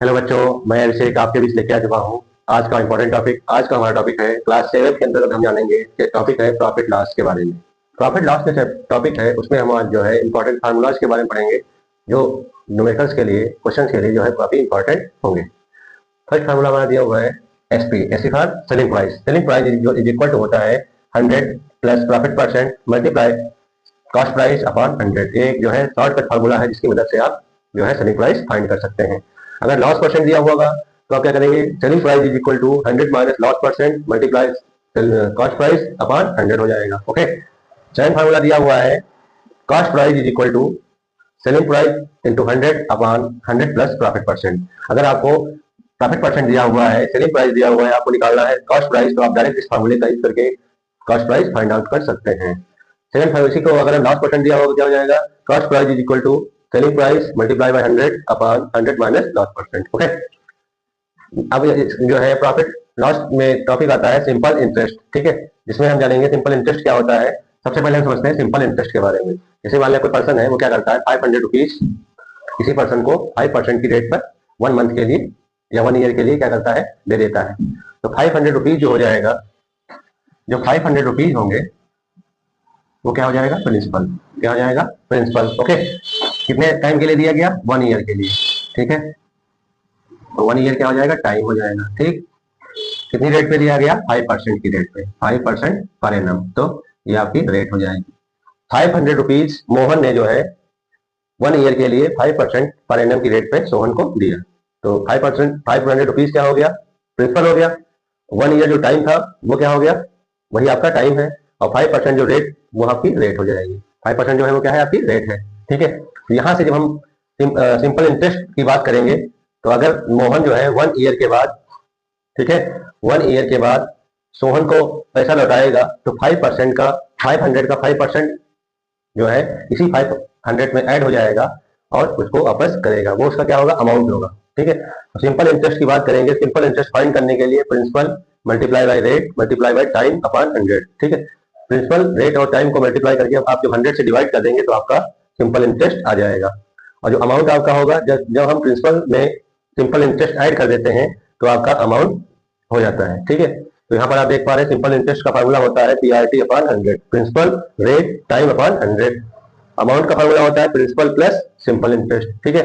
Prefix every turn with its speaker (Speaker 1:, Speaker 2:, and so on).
Speaker 1: Hello बच्चों, मैं अभिषेक आपके बीच लेके आ चुका हूँ। आज का इंपॉर्टेंट टॉपिक, आज का हमारा टॉपिक है क्लास 7 के अंतर्गत हम जानेंगे कि टॉपिक है प्रॉफिट लॉस के बारे में। प्रॉफिट लॉस के टॉपिक है, उसमें हम आज जो है इंपॉर्टेंट फार्मूलाज के बारे में पढ़ेंगे, जो न्यूमेरिकल्स के लिए, क्वेश्चन के लिए जो है काफी इंपॉर्टेंट होंगे। फर्स्ट फार्मूला हमारा दिया हुआ है SP, SP for selling price. Selling price is equal to होता है 100 plus profit percent multiply cost price upon 100। एक जो है शॉर्टकट फार्मूला है जिसकी मदद से आप जो है सेलिंग प्राइस फाइंड कर सकते हैं। अगर लॉस परसेंट दिया हुआ होगा तो आप क्या करेंगे, selling price is equal to 100 minus loss percent multiply cost price upon 100 हो जाएगा। ओके, सेकंड फार्मूला दिया हुआ है cost price is equal to selling price into 100 upon 100 plus profit percent. अगर आपको प्रॉफिट परसेंट दिया हुआ है, सेलिंग प्राइस दिया हुआ है, आपको निकालना है कॉस्ट प्राइस, तो आप डायरेक्ट इस फार्मूले का यूज करके कॉस्ट प्राइस फाइंड आउट कर सकते हैं। सेकंड फार्मूला, इसी को अगर लॉस परसेंट दिया होगा क्या हो जाएगा, cost price is equal to selling price multiply by 100 upon 100 minus loss percent. Okay, अब जो है प्रॉफिट लॉस में टॉपिक आता है सिंपल इंटरेस्ट। ठीक है, जिसमें हम जानेंगे सिंपल इंटरेस्ट क्या होता है। सबसे पहले हम समझते हैं सिंपल इंटरेस्ट के बारे में। जैसे मान लिया कोई पर्सन है, वो क्या करता है, 500 रुपीज किसी पर्सन को 5% की रेट पर 1 मंथ के लिए या 1 ईयर के लिए क्या करता है, दे देता है। तो 500 रुपीज जो हो जाएगा, जो 500 रुपीज होंगे वो क्या हो जाएगा, प्रिंसिपल। क्या हो जाएगा, प्रिंसिपल। ओके, कितने टाइम के लिए दिया गया, 1 ईयर के लिए। ठीक है, तो 1 ईयर क्या हो जाएगा, टाइम हो जाएगा। ठीक, कितनी रेट पे दिया गया, 5% की रेट पे, 5% पर एनम, तो ये आपकी रेट हो जाएगी। 500 रुपीज मोहन ने जो है 1 ईयर के लिए 5% पर एनम की रेट पे सोहन को दिया। तो 5%, 500 रुपीज क्या हो गया, प्रिंसिपल हो गया। 1 ईयर जो टाइम था वो क्या हो गया, वही आपका टाइम है। और 5% जो रेट, वो आपकी रेट हो जाएगी। 5% जो है वो क्या है, आपकी रेट है। ठीक है, तो यहां से जब हम सिंपल इंटरेस्ट की बात करेंगे, तो अगर मोहन जो है 1 ईयर के बाद, ठीक है, 1 ईयर के बाद सोहन को पैसा लौटाएगा, तो 5% का, 500 का 5% जो है इसी 500 में ऐड हो जाएगा और उसको वापस करेगा। वो उसका क्या होगा, अमाउंट होगा। ठीक है, तो सिंपल इंटरेस्ट की बात करेंगे। सिंपल इंटरेस्ट फाइंड करने के लिए principal multiply by rate multiply by time upon 100। ठीक है, प्रिंसिपल रेट और टाइम को मल्टीप्लाई करके आप जब 100 से डिवाइड कर देंगे तो आपका सिंपल इंटरेस्ट आ जाएगा। और जो अमाउंट आपका होगा, जब हम प्रिंसिपल में सिंपल इंटरेस्ट ऐड कर देते हैं तो आपका अमाउंट हो जाता है। ठीक है, तो यहाँ पर आप देख पा रहे हैं सिंपल इंटरेस्ट का फार्मूला होता है PRT upon 100, principal rate time upon 100। Amount का फार्मूला होता है प्रिंसिपल प्लस सिंपल इंटरेस्ट। ठीक है।